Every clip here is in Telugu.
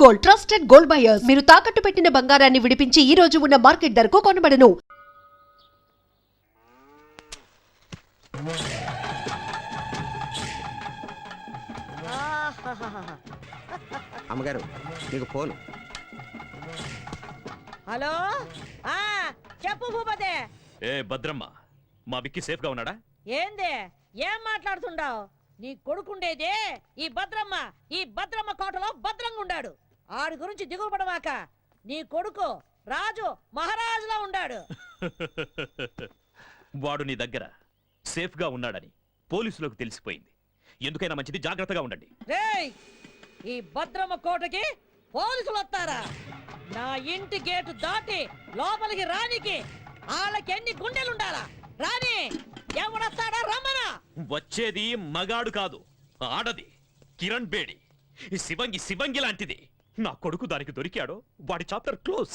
Gold, trusted gold buyers. మీరు తాకట్టు పెట్టిన బంగారాన్ని విడిపించి ఈ రోజు ఉన్న మార్కెట్ ధరకు కొనబడను. అమ్మగారు మీకు ఫోన్. హలో చెప్పు భూపతి. ఏ భద్రమ్మ, మా విక్కి సేఫ్ గా ఉన్నాడా? ఏంది ఏం మాట్లాడుతుండావు? నీ కొడుకుండేదే ఈ భద్రమ్మ కోటలో భద్రంగా ఉండాడు. ఆడి గురించి దిగులు పడవాక. నీ కొడుకు రాజు మహారాజులా ఉండాడు. వాడు నీ దగ్గర సేఫ్ గా ఉన్నాడని పోలీసులకు తెలిసిపోయింది. ఎందుకైనా మంచిది జాగ్రత్తగా ఉండండి. రేయ్, ఈ భద్రమ్మ కోటకి పోలీసులు వస్తారా? నా ఇంటి గేటు దాటి లోపలికి రానికి వాళ్ళకి ఎన్ని గుండెలుండాలా? రాని ఎవడొస్తాడా? రమ్మనా. వచ్చేది మగాడు కాదు, ఆడది. కిరణ్ బేడి. ఈ శివంగి లాంటిది. నా కొడుకు దానికి దొరికాడో వాడి చాప్టర్ క్లోజ్.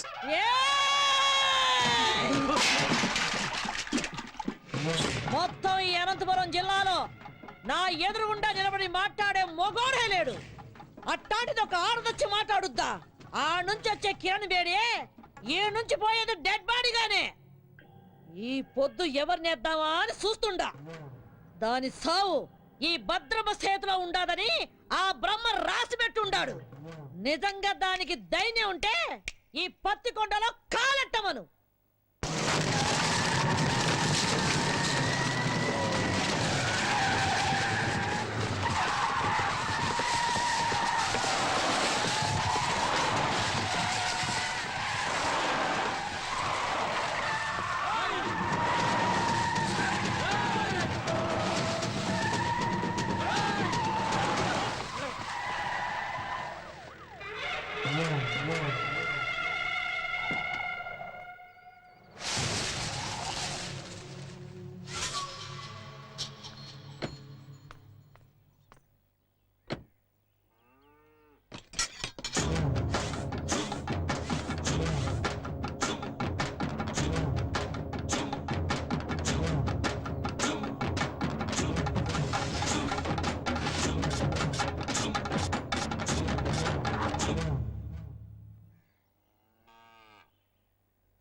మొత్తం ఈ అనంతపురం జిల్లాలో నా ఎదురుగుండా నిలబడి మాట్లాడే మొగోడే లేడు. అట్టాంటిది ఒక ఆడదొచ్చి మాట్లాడుద్దా? ఆ నుంచి వచ్చే కిరణ్ బేడి ఈ నుంచి పోయేది డెడ్ బాడీగానే. ఈ పొద్దు ఎవరినేద్దామా అని చూస్తుండా. దాని సావు ఈ భద్రమ చేతిలో ఉండాదని ఆ బ్రహ్మ రాసి పెట్టుండాడు. నిజంగా దానికి ధైర్యం ఉంటే ఈ పత్తికొండలో కాలెట్టమను.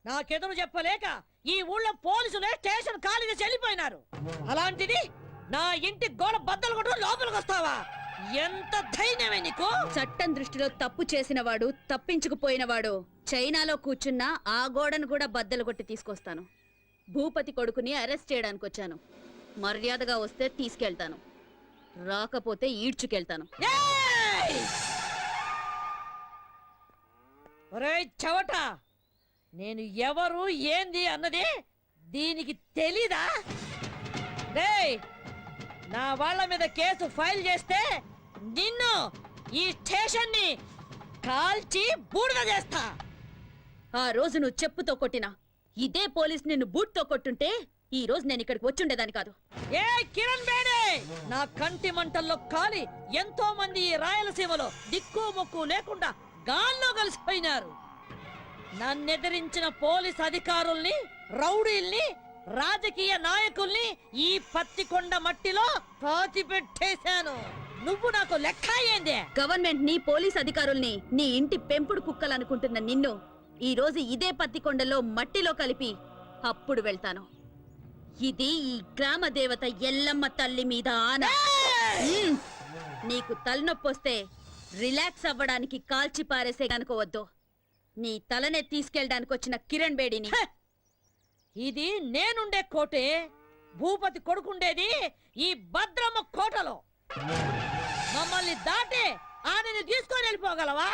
నాకెదురు చెప్పలేక ఈ ఊళ్ళో పోలీసులే స్టేషన్ ఖాళీగా చెల్లిపోయినారు. అలాంటిది నా ఇంటి గోడ బద్దలు కొట్టు లోపలికి వస్తావా? ఎంత ధైర్యమే నీకు? చట్టం దృష్టిలో తప్పు చేసినవాడు, తప్పించుకుపోయినవాడు చైనాలో కూర్చున్నా ఆ గోడను కూడా బద్దలు కొట్టి తీసుకొస్తాను. భూపతి కొడుకుని అరెస్ట్ చేయడానికి వచ్చాను. మర్యాదగా వస్తే తీసుకెళ్తాను, రాకపోతే ఈడ్చుకెళ్తాను. ఒరేయ్ చవట, నేను ఎవరు ఏంది అన్నది దీనికి తెలీదా? రేయ్, నా వాళ్ళ మీద కేసు ఫైల్ చేస్తే నిన్ను ఈ స్టేషన్ ని కాల్చి బూడిద చేస్తా. ఆ రోజు నువ్వు చెప్పుతో కొట్టినా ఇదే పోలీస్ నిన్ను బూట్తో కొట్టుంటే ఈ రోజు నేను ఇక్కడికి వచ్చుండేదాన్ని కాదు. ఏ కిరణ్ బేడే, నా కంటి మంటల్లో కాలి ఎంతో మంది ఈ రాయలసీమలో దిక్కు మొక్కు లేకుండా గాల్లో కలిసిపోయినారు. నన్నెదిరించిన పోలీస్ అధికారుల్ని, రౌడీల్ని, రాజకీయ నాయకుల్ని ఈ పత్తికొండ మట్టిలో పాతిపెట్టేశాను. నువ్వు నాకు లెక్క ఏంది? గవర్నమెంట్ ని, పోలీస్ అధికారుల్ని నీ ఇంటి పెంపుడు కుక్కలనుకుంటున్న నిన్ను ఈ రోజు ఇదే పత్తికొండలో మట్టిలో కలిపి అప్పుడు వెళ్తాను. ఇది ఈ గ్రామ దేవత ఎల్లమ్మ తల్లి మీద ఆన. నీకు తలనొప్పొస్తే రిలాక్స్ అవ్వడానికి కాల్చి పారేసే కనుకోవద్దు. నీ తలనే తీసుకెళ్ళడానికి వచ్చిన కిరణ్ బేడిని. ఇది నేనుండే కోటే. భూపతి కొడుకుండేది ఈ భద్రమ్మ కోటలో. మమ్మల్ని దాటి ఆయనని తీసుకొని వెళ్ళిపోగలవా?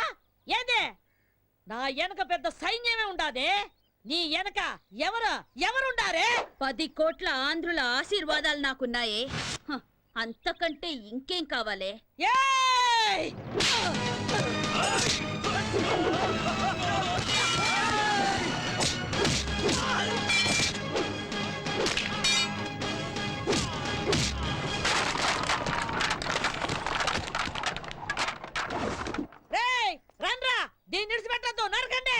ఏదే, నా వెనక పెద్ద సైన్యమే ఉండాదే. నీ వెనక ఎవరుండారే? 10 కోట్ల ఆంధ్రుల ఆశీర్వాదాలు నాకున్నాయే. అంతకంటే ఇంకేం కావాలే? రండ్రా, దీన్ని విడిచిపెట్టద్దు, నరకండి.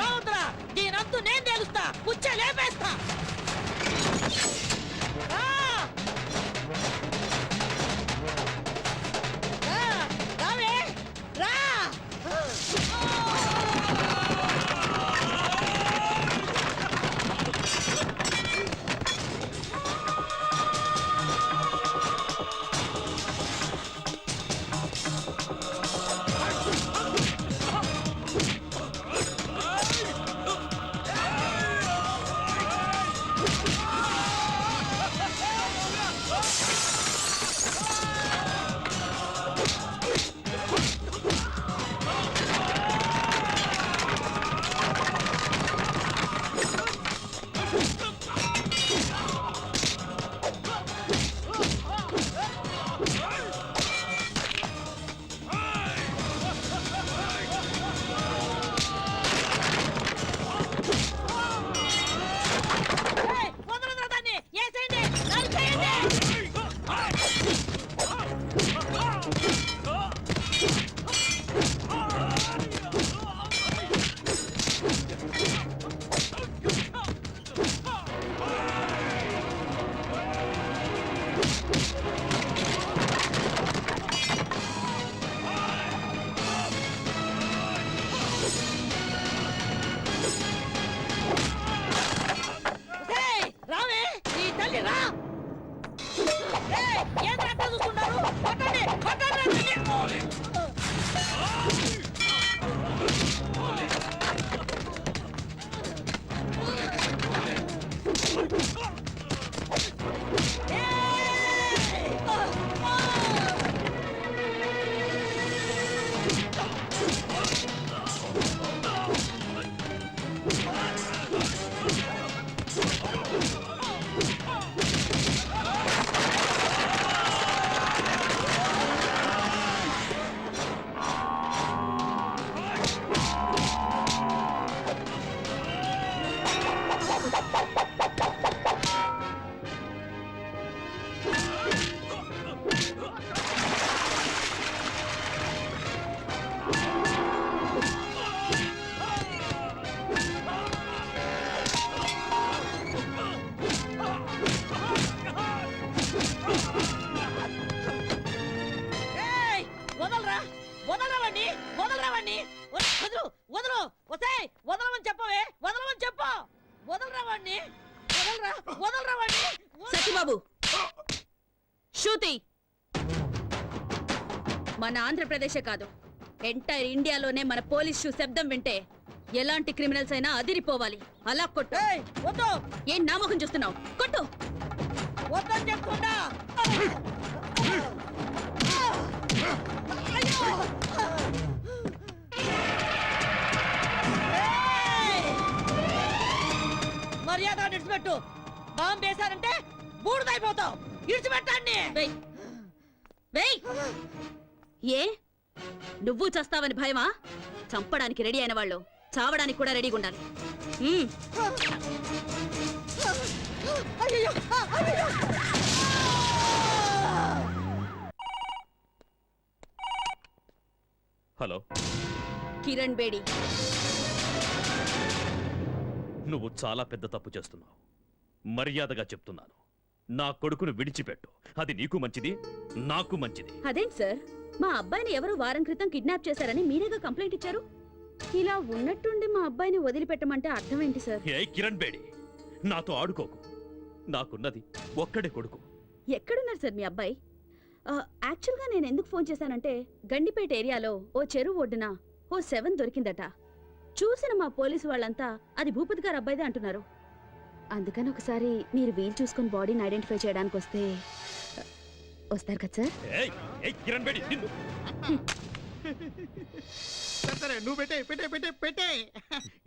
రావద్దురా, దీనంతు నేను తెలుస్తా, పుచ్చ లేపేస్తా. రా. రా, రావే, రా. ఏయ్, వదలొద్దురా దాన్ని, ఏసేయండి, నరికేయండి. ఏయ్, రావే, నీ తల్లి రా. ఏయ్, ఏంటి అట్లా చూస్తున్నారు? కొట్టండి, కొట్టండి రా తల్లి. ఏయ్! ఏయ్, వదలరా, వదలరా వాణ్ణి, వదలరా వాణ్ణి. వదలు, వదలు, వసేయ్, వదలమని చెప్పవే, వదలమని చెప్పు. వదలరా వాణ్ణి, వదలరా, వదలరా వాణ్ణి. సత్యబాబు శృతి మన ఆంధ్రప్రదేశే కాదు ఎంటైర్ ఇండియాలోనే మన పోలీస్ షూ శబ్దం వింటే ఎలాంటి క్రిమినల్స్ అయినా అదిరిపోవాలి. అలా కొట్టు. ఏయ్, వద్దు, ఏం నామకం చూస్తున్నావు? కొట్టు. వద్దని చెప్తున్నా. ఏయ్! మర్యాద ఇడిచిపెట్టు. బాంబు వేశారంటే బూడిదైపోతావు. ఇడిచిపెట్టండి. వెయ్ వెయ్. ఏ నువ్వు చస్తావని భయమా? చంపడానికి రెడీ అయిన వాళ్ళు చావడానికి కూడా రెడీగా ఉండాలి. అయ్యయ్యో, అయ్యయ్యో. హలో, కిరణ్ బేడి, నువ్వు చాలా పెద్ద తప్పు చేస్తున్నావు. మర్యాదగా చెప్తున్నాను, నా కొడుకును విడిచిపెట్టు. అది నీకు మంచిది, నాకు మంచిది. అదేంటి సార్, మా అబ్బాయిని ఎవరో వారం క్రితం కిడ్నాప్ చేశారని మీరేగా కంప్లైంట్ ఇచ్చారు. ఇలా ఉన్నట్టుండి మా అబ్బాయిని వదిలిపెట్టమంటే అర్థం ఏంటి సార్? ఏ కిరణ్ బేడి, నాతో ఆడుకోకు. నాకున్నది ఒక్కడే కొడుకు. ఎక్కడున్నారు సార్ మీ అబ్బాయి? యాక్చువల్గా నేను ఎందుకు ఫోన్ చేశానంటే గండిపేట ఏరియాలో ఓ చెరువు ఒడ్డున ఓ 7 దొరికిందట. చూసిన మా పోలీసు వాళ్ళంతా అది భూపతి గారు అబ్బాయిదే అంటున్నారు. అందుకని ఒకసారి మీరు వీలు చూసుకుని బాడీని ఐడెంటిఫై చేయడానికి వస్తారు కదా సార్? ఏయ్, ఏయ్ కిరణ్ బేడి, నిన్ను. సరే నువ్వు పెట్టే పెట్టే పెట్టే పెట్టే.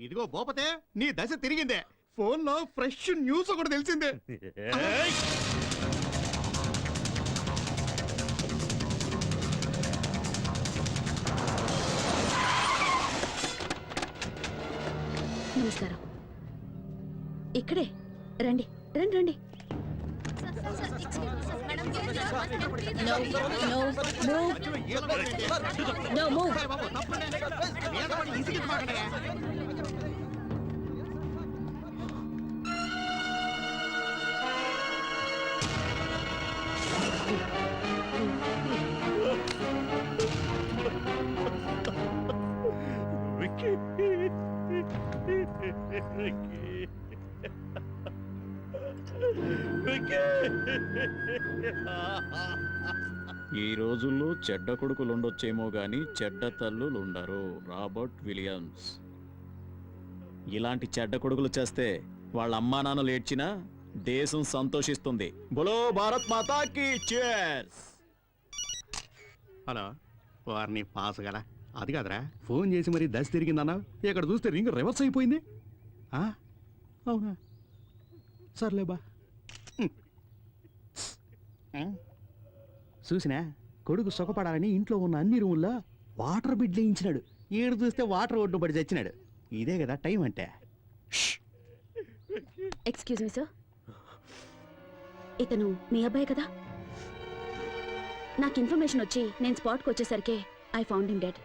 ఇదిగో భూపతే, నీ దశ తిరిగిందే. ఫోన్ లో ఫ్రెష్ న్యూస్ ఒకటి తెలిసిందే. ఏయ్! నమస్కారం. ఇక్కడే రండి రండి రండి. No, no, move. No, move. Sir బాబు తప్పండి మీద పడి ఇసిగించమాకండి. విక్కీ ఈ రోజుల్లో చెడ్డ కొడుకులుండొచ్చేమో గాని చెడ్డ తల్లులుండరు. Robert Williams. ఇలాంటి చెడ్డ కొడుకులు చేస్తే వాళ్ళ అమ్మా నాన్నలు ఏడ్చినా దేశం సంతోషిస్తుంది. బోలో భారత్ మాతాకి cheers. హలో వారిని పాస్ గల అది కాదురా ఫోన్ చేసి మరి దశ తిరిగిందన్నా ఇక్కడ చూస్తే రింగ్ రివర్స్ అయిపోయింది. అవునా సర్లేబా. చూసినా కొడుకు సుఖపడాలని ఇంట్లో ఉన్న అన్ని రూముల్లో వాటర్ బిడ్ వేయించినాడు. ఈడు చూస్తే వాటర్ ఒడ్డు పడి చచ్చినాడు. ఇదే కదా టైం అంటే. ఎక్స్క్యూజ్ మీ సార్, ఇతను మీ అబ్బాయి కదా? నాకు ఇన్ఫర్మేషన్ వచ్చి నేను స్పాట్కి వచ్చేసరికి I found him dead.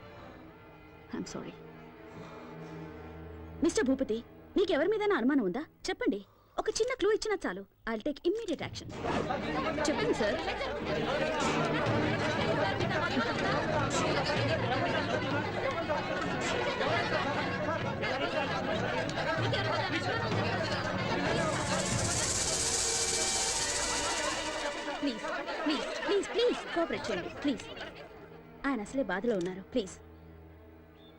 I'm sorry. Mister Bhupathi, మీకు ఎవరి మీద అనుమానం ఉందా? చెప్పండి. ఒక చిన్న క్లూ ఇచ్చినా చాలు. I'll take immediate action. చెప్పండి sir. Please please please please cooperate చేయండి ప్లీజ్. ఆయన అసలే బాధలో ఉన్నారు. Please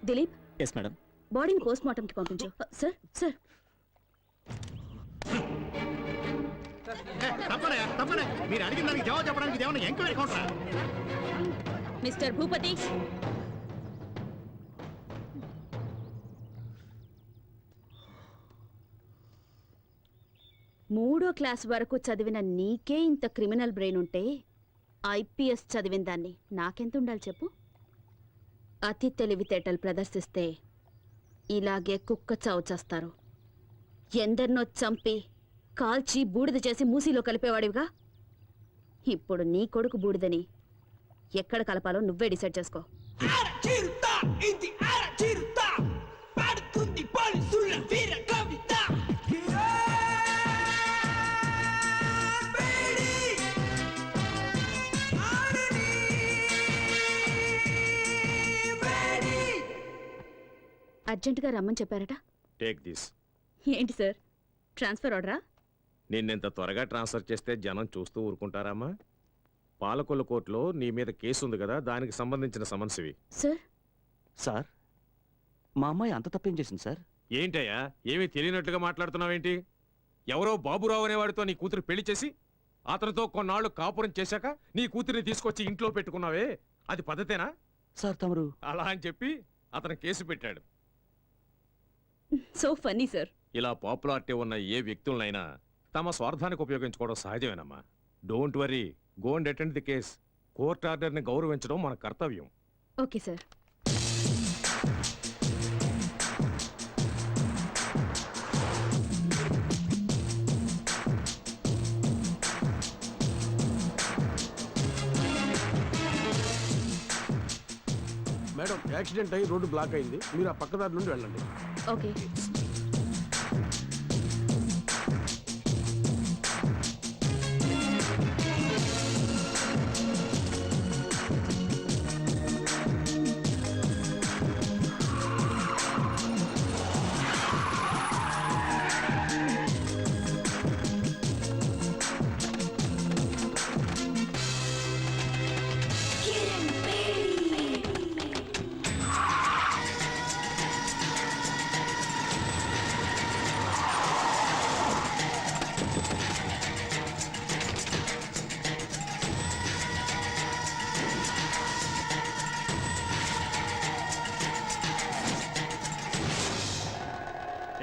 Dilip, yes madam. బాడీని పోస్ట్ మార్టంకి పంపించు. సార్ సార్ తప్పనే మీరు అడిగిన దానికి జవాబు చెప్పడానికి ఏమన్నా ఎంక్వైరీ కౌంటరా? మిస్టర్ భూపతి, మూడో క్లాస్ వరకు చదివిన నీకే ఇంత క్రిమినల్ బ్రెయిన్ ఉంటే ఐపీఎస్ చదివిన దాన్ని నాకెంత ఉండాలి చెప్పు? అతి తెలివితేటలు ప్రదర్శిస్తే ఇలాగే కుక్క చావు చేస్తారు. ఎందరినో చంపి కాల్చి బూడిద చేసి మూసీలో కలిపేవాడివిగా. ఇప్పుడు నీ కొడుకు బూడిదని ఎక్కడ కలపాలో నువ్వే డిసైడ్ చేసుకో. అర్జెంటుగా రమ్మని చెప్పారట. Take this. ఏంటి సార్, ట్రాన్స్ఫర్ ఆర్డరా? నిన్నెంత త్వరగా ట్రాన్స్ఫర్ చేస్తే జనం చూస్తూ ఊరుకుంటారమ్మా? పాలకొల్లు కోర్టులో నీ మీద కేసు ఉంది కదా, దానికి సంబంధించిన సమన్సివి. సార్ సార్ మా అమ్మాయి అంత తప్పేం చేసింది సార్? ఏంటయ్యా, ఏమీ తెలియనట్లుగా మాట్లాడుతున్నావేంటి? ఎవరో బాబురావు అనేవాడితో నీ కూతురు పెళ్లి చేసి అతనితో కొన్నాళ్ళు కాపురం చేశాక నీ కూతురిని తీసుకొచ్చి ఇంట్లో పెట్టుకున్నావే, అది పద్ధతేనా? సార్ తమరు అలా అని చెప్పి అతను కేసు పెట్టాడు. So funny sir. ఇలా పాపులారిటీ ఉన్న ఏ వ్యక్తులనైనా తమ స్వార్థానికి ఉపయోగించుకోవడం సహజమేనమ్మా. Don't worry, go and attend the case. Court ఆర్డర్ని గౌరవించడం మన కర్తవ్యం. Okay sir. మేడం, యాక్సిడెంట్ అయ్యి రోడ్డు బ్లాక్ అయింది. మీరు ఆ పక్కదారి నుండి వెళ్ళండి. ఓకే.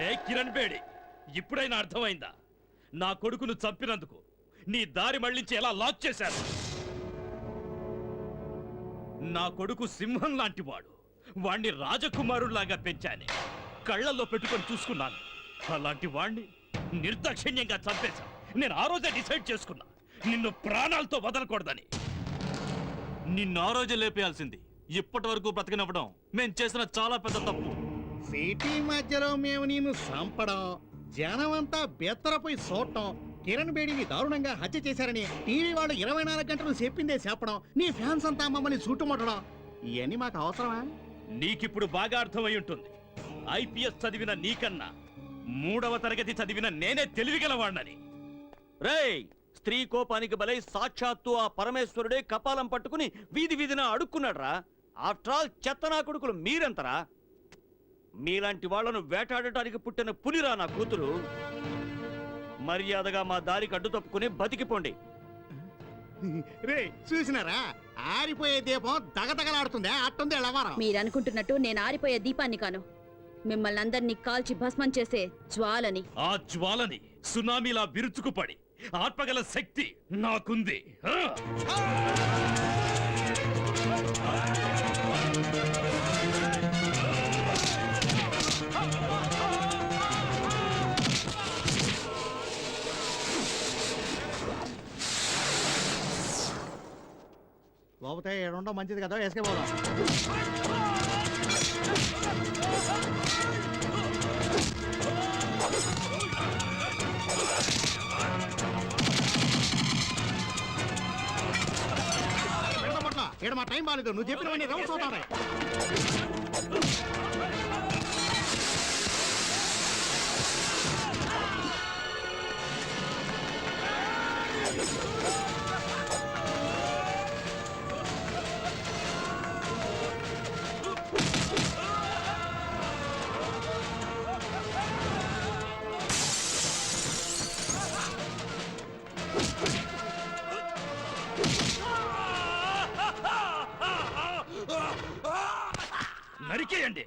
ఏ కిరణ్ బేడి, ఇప్పుడైనా అర్థమైందా? నా కొడుకును చంపినందుకు నీ దారి మళ్లించి ఎలా లాక్ చేశారు? నా కొడుకు సింహం లాంటి వాడు. వాణ్ణి రాజకుమారులాగా పెంచానే, కళ్ళల్లో పెట్టుకొని చూసుకున్నాను. అలాంటి వాణ్ణి నిర్దాక్షిణ్యంగా చంపేశా. నేను ఆ రోజే డిసైడ్ చేసుకున్నా, నిన్ను ప్రాణాలతో వదలకూడదని. నిన్ను ఆ రోజే లేపేయాల్సింది. ఇప్పటి వరకు బ్రతికినవ్వడం మేం చేసిన చాలా పెద్ద తప్పు. సిటీ మధ్యలో మేము నిన్ను చంపడం, జనమంతా బెత్తరపోయి చూడటం, కిరణ్ బేడిని దారుణంగా హత్య చేశారని టీవీ వాళ్ళు 24 గంటలు చెప్పిందే చెప్పడం, నీ ఫ్యాన్స్ అంతా మమ్మల్ని చుట్టుముట్టడం, ఇవన్నీ మాకు అవసరమా? నీకిప్పుడు బాగా అర్థమై ఉంటుంది. ఐపీఎస్ చదివిన నీకన్నా 3వ తరగతి చదివిన నేనే తెలివిగలవాణ్ణని. రేయ్, స్త్రీ కోపానికి బలై సాక్షాత్తు ఆ పరమేశ్వరుడే కపాలం పట్టుకుని వీధి వీధిన అడుక్కున్నాడ్రా. ఆఫ్టర్ ఆల్ చెత్తనా కొడుకులు మీరెంతరా? మీలాంటి వాళ్లను వేటాడటానికి పుట్టిన పులిరా నా కూతురు. మర్యాదగా మా దారికి అడ్డు తప్పుకుని బతికిపోండి. రే చూసినారా, ఆరిపోయే దీపం దగదగలాడుతుందే, అట్టుంది ఎలవారం. మీరనుకుంటున్నట్టు నేను ఆరిపోయే దీపాన్ని కాను, మిమ్మల్ని అందరినీ కాల్చి భస్మం చేసే జ్వాలని. ఆ జ్వాలని సునామీలా విరుచుకుపడి ఆత్మగల శక్తి నాకుంది. లోపతే ఏడుండో మంచిది కదా, వేసుకే పోదాం. ఇక్కడ మా టైం బాగాలేదు, నువ్వు చెప్పినవన్నీ రౌండ్స్ అవుతాయి. నరికేయండి.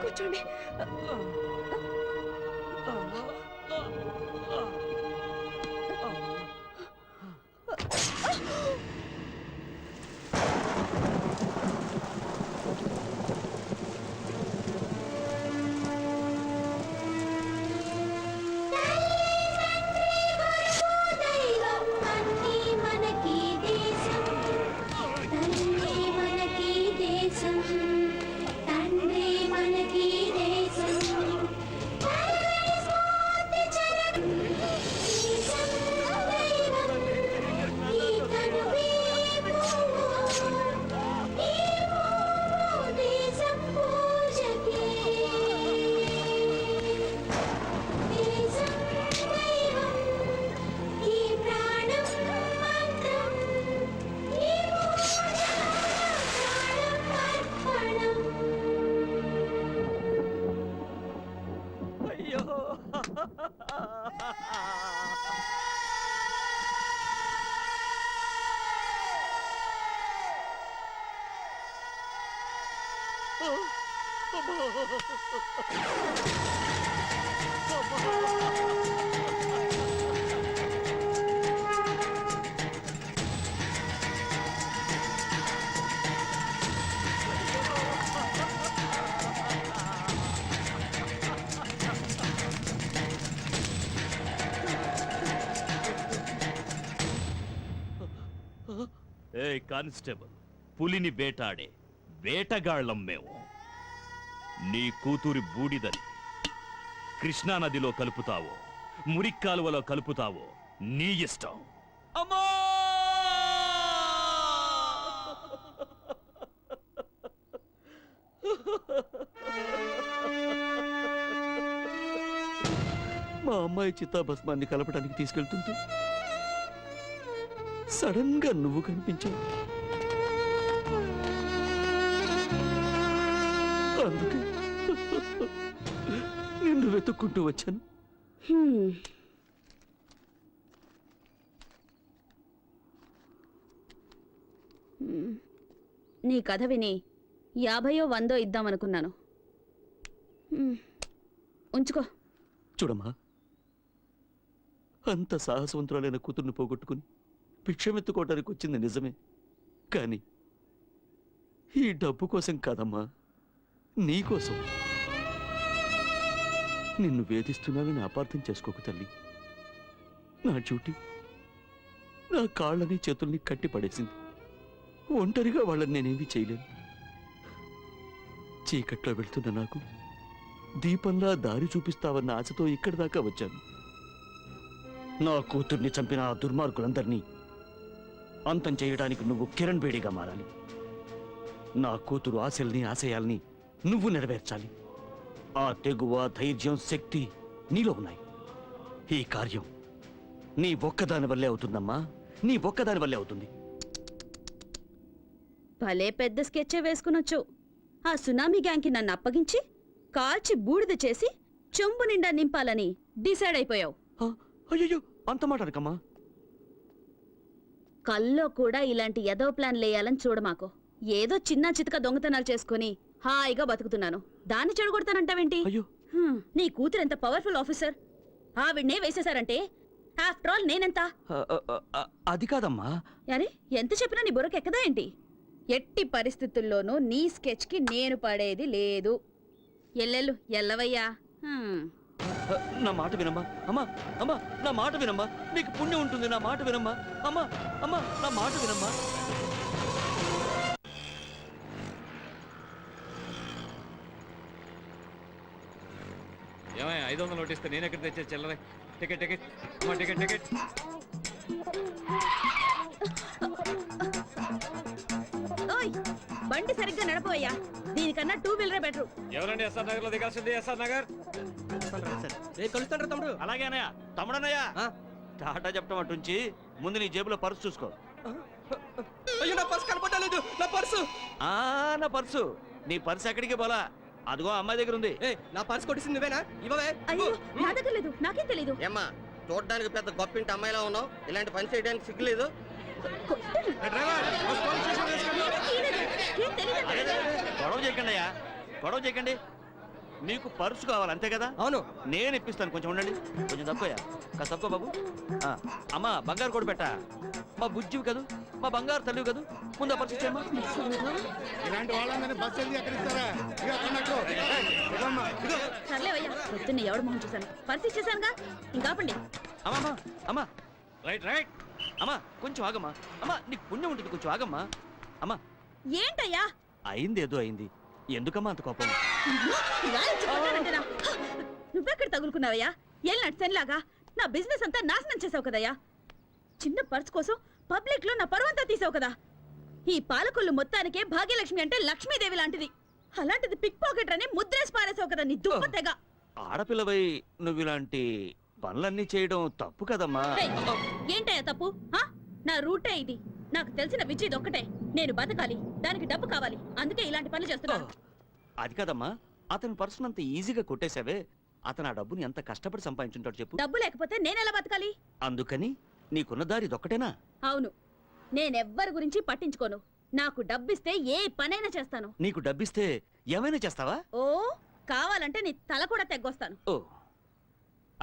కూర్చోండి. కానిస్టేబుల్, పులిని వేటాడే వేటగాళ్ళం మేము. నీ కూతురి బూడిదని కృష్ణానదిలో కలుపుతావో మురిక్కాలువలో కలుపుతావో నీ ఇష్టం. అమ్మా! మా అమ్మాయి చిత్తాభస్మాన్ని కలపడానికి తీసుకెళ్తుంటే సడన్ గా నువ్వు కనిపించావు. అందుకే నిన్ను వెతుక్కుంటూ వచ్చాను. నీ కథ విని 50 100 ఇద్దామనుకున్నాను. ఉంచుకో. చూడమ్మా, అంత సాహసవంతురాలైన కూతుర్ని పోగొట్టుకుని భిక్షమెత్తుకోవడానికి వచ్చింది నిజమే, కానీ ఈ డబ్బు కోసం కాదమ్మా, నీకోసం. నిన్ను వేధిస్తున్నానని అపార్థం చేసుకోకు తల్లి. నా డ్యూటీ నా కాళ్ళని చేతుల్ని కట్టి పడేసింది. ఒంటరిగా వాళ్ళని నేనేమీ చేయలేను. చీకట్లో వెళ్తున్న నాకు దీపంలా దారి చూపిస్తావన్న ఆశతో ఇక్కడి దాకా వచ్చాను. నా కూతుర్ని చంపిన ఆ దుర్మార్గులందరినీ అంతం చేయడానికి నువ్వు కిరణ్ బేడిగా మారాలి. నా కూతురు ఆశల్ని ఆశయాల్ని నువ్వు నెరవేర్చాలి. ఆ తెగువ, ధైర్యం, శక్తి నీలో ఉన్నాయి. ఈ కార్యం నీ ఒక్కదాని వల్లే అవుతుందమ్మా, నీ ఒక్కదాని వల్లే అవుతుంది. భలే పెద్ద స్కెచ్చే వేసుకునొచ్చు. ఆ సునామీ గ్యాంగ్కి నన్ను అప్పగించి కాల్చి బూడిద చేసి చెంబు నిండా నింపాలని డిసైడ్ అయిపోయావు. అయ్యో, అంత మాట అనకమ్మా. కల్లో కూడా ఇలాంటి ఎదో ప్లాన్ లేయాలని చూడమాకు. ఏదో చిన్న చితక దొంగతనాలు చేసుకుని హాయిగా బతుకుతున్నాను, దాన్ని చెడగొడతానంటావేంటి? అయ్యో, నీ కూతురు ఎంత పవర్ఫుల్ ఆఫీసర్, ఆవిడ్నే వేసేశారంటే ఆఫ్టర్ ఆల్ నేనెంత? అది కాదమ్మా. అరే, ఎంత చెప్పినా నీ బుర్రకెక్కదా ఏంటి? ఎట్టి పరిస్థితుల్లోనూ నీ స్కెచ్కి నేను పడేది లేదు. ఎల్లెల్లు ఎల్లవయ్యా. నా మాట వినమ్మా. అమ్మా, అమ్మా, నా మాట వినమ్మా. నీకు పుణ్యం ఉంటుంది. నా మాట వినమ్మా. అమ్మా, అమ్మా, నా మాట వినమ్మా. ఏమయ్య 500 నోట్ ఇస్తే నేను ఎక్కడ తెచ్చే చిల్లరే? Ticket ticket ticket ticket. ఓయ్, బండి సరిగ్గా నడపవయ్యా. దీనికన్నా 2 వీలరే బెటర్. ఎవరండి ఎస్ఆర్ నగర్ లో దిగాల్సింది? ఎస్ఆర్ నగర్. కలుస్తాడు తమ్ముడు. అలాగే అన్నయ్య. తమ్ముడన్నయ్య, టాటా చెప్పడం అటుంచి ముందు నీ జేబులో పర్సు చూసుకో. అయ్యో, నా పర్సు కనపడలేదు. నా పర్సు నా పర్సు. నీ పర్సు ఎక్కడికి పోలా, అదిగో అమ్మాయి దగ్గర ఉంది. నా పర్సు కొట్టేసింది నువ్వేనా? ఇవ్వవే. అయ్యో, నా దగ్గర లేదు, నాకేం తెలీదు. ఏమ్మా, చూడడానికి పెద్ద గొప్పింటి అమ్మాయిలా ఉన్నావు, ఇలాంటి పని చేయడానికి సిగ్గులేదు? ఏం తెలీదు. గొడవ చేయకండి అయ్యా, గొడవ చేయకండి. మీకు పర్సు కావాలి అంతే కదా? అవును. నేను ఇప్పిస్తాను, కొంచెం ఉండండి. కొంచెం తక్కువయ్యా, కాస్త తక్కువ బాబు. అమ్మా, బంగారు కూడా పెట్టా. మా బుజ్జివి కదూ, మా బంగారు తల్లివి కదూ. ముందు ఆ పర్సు ఇచ్చేయమ్మా. ఇలాంటి వాళ్ళందరినీ బస్సు వెళ్ళి ఎక్కడ ఇస్తారా? సర్లేవయ్యా, పొద్దున్న ఎవడు మొహం చూశాను, పరిస్థితి చేశానుగా, ఇంకాపండి. అమ్మా, అమ్మా, రైట్ రైట్. అమ్మా, కొంచెం ఆగమ్మా. అమ్మా, నీకు పుణ్యం ఉంటుంది, కొంచెం ఆగమ్మా. అమ్మా, ఏంటయ్యా? అయింది ఏదో అయింది, ఎందుకమ్మా అంత కోపం? నువ్వెక్కడ తగులుకున్నావయ్యా? ఎల్నట్ సెన్లాగా నా బిజినెస్ అంతా నాశనం చేసావు కదయ్యా. చిన్న పర్స్ కోసం పబ్లిక్ లో నా పరువంతా తీసావు కదా. ఈ పాలకొల్లు మొత్తానికే భాగ్యలక్ష్మి అంటే లక్ష్మీదేవి లాంటిది. అలాంటిది పిక్ పాకెట్ అని ముద్రేసి పారేసావు కదా నీ దుప్ప తెగ. ఆడపిల్లవై నువ్వు ఇలాంటి పనులన్నీ చేయడం తప్పు కదమ్మా. ఏంటయ్యా తప్పు? నా రూటే ఇది. నాకు తెలిసిన విద్య ఇది ఒక్కటే. నేను బతకాలి, దానికి డబ్బు కావాలి, అందుకే ఇలాంటి పనులు చేస్తున్నాను. అది కదమ్మా, అతని పర్సన్ అంత ఈజీగా కొట్టేశావే. అతను ఆ డబ్బుని ఎంత కష్టపడి సంపాదించుంటాడు చెప్పు. డబ్బు లేకపోతే నేనెలా బతకాలి? అందుకని నీకున్న దారి ఇదొక్కటేనా? అవును, నేనెవ్వరి గురించి పట్టించుకోను. నాకు డబ్బిస్తే ఏ పనైనా చేస్తాను. నీకు డబ్బిస్తే ఏమైనా చేస్తావా? ఓ, కావాలంటే నీ తల కూడా తెగ్గొస్తాను. ఓ,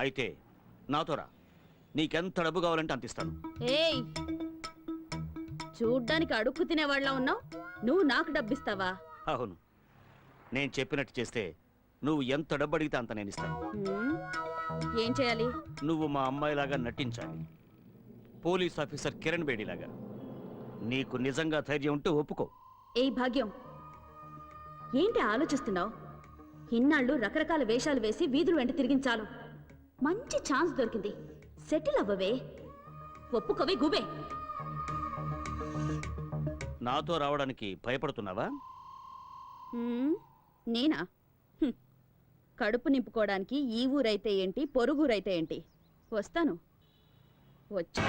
అయితే నాతో రా. నీకెంత డబ్బు కావాలంటే అంత ఇస్తాను. ఏయ్, చూడ్డానికి అడుక్కు తినేవాళ్ళ ఉన్నావు, నువ్వు నాకు డబ్బిస్తావా? అవును, నేను చెప్పినట్టు చేస్తే నువ్వు ఎంత డబ్బు అడిగితే అంత నేను ఇస్తాను. ఏం చేయాలి? నువ్వు మా అమ్మాయిలాగా నటించాలి, పోలీస్ ఆఫీసర్ కిరణ్ బేడిలాగా. నీకు నిజంగా ధైర్యం ఉంటే ఒప్పుకో. ఏ భాగ్యం, ఏంటి ఆలోచిస్తున్నావు? ఇన్నాళ్ళు రకరకాల వేషాలు వేసి వీధులు వెంట తిరిగించాలు. మంచి ఛాన్స్ దొరికింది, సెటిల్ అవ్వవే. ఒప్పుకోవే గుబే. నాతో రావడానికి భయపడుతున్నావా? నేనా? కడుపు నింపుకోవడానికి ఈ ఊరైతే ఏంటి, పొరుగురైతే ఏంటి, వస్తాను. వచ్చి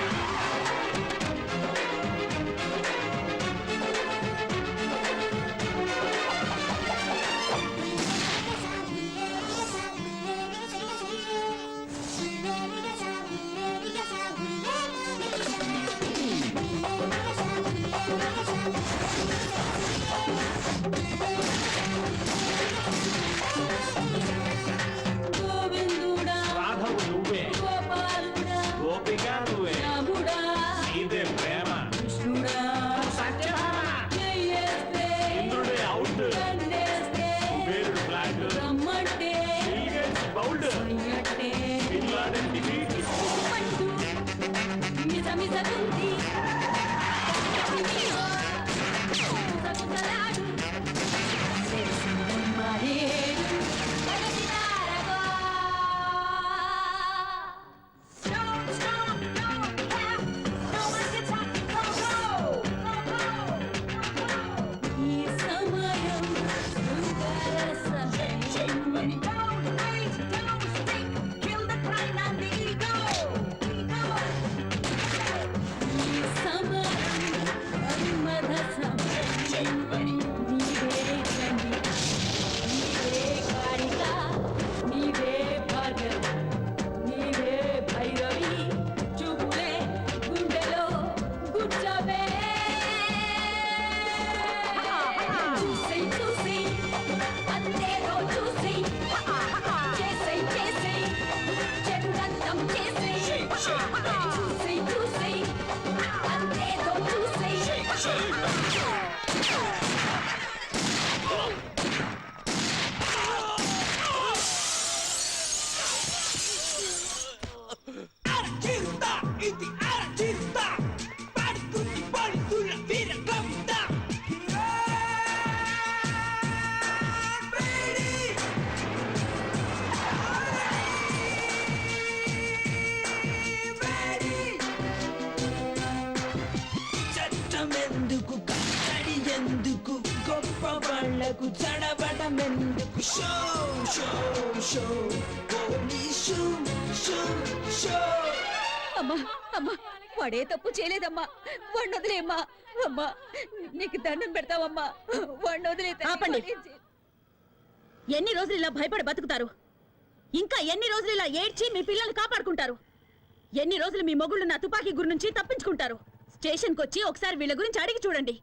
అమ్మా అమ్మా, వాడే తప్పు చేయలేదమ్మా, వాడిని వదిలేమ్మా. అమ్మా నీకు దండం పెడతావమ్మా, వాడిని వదిలే. ఆపండి. ఎన్ని రోజులు ఇలా భయపడి బతుకుతారు? ఇంకా ఎన్ని రోజులు ఇలా ఏడ్చి మీ పిల్లల్ని కాపాడుకుంటారు? ఎన్ని రోజులు మీ మొగుళ్ళు నా తుపాకీ గురి నుంచి తప్పించుకుంటారు? స్టేషన్కి వచ్చి ఒకసారి వీళ్ళ గురించి అడిగి చూడండి.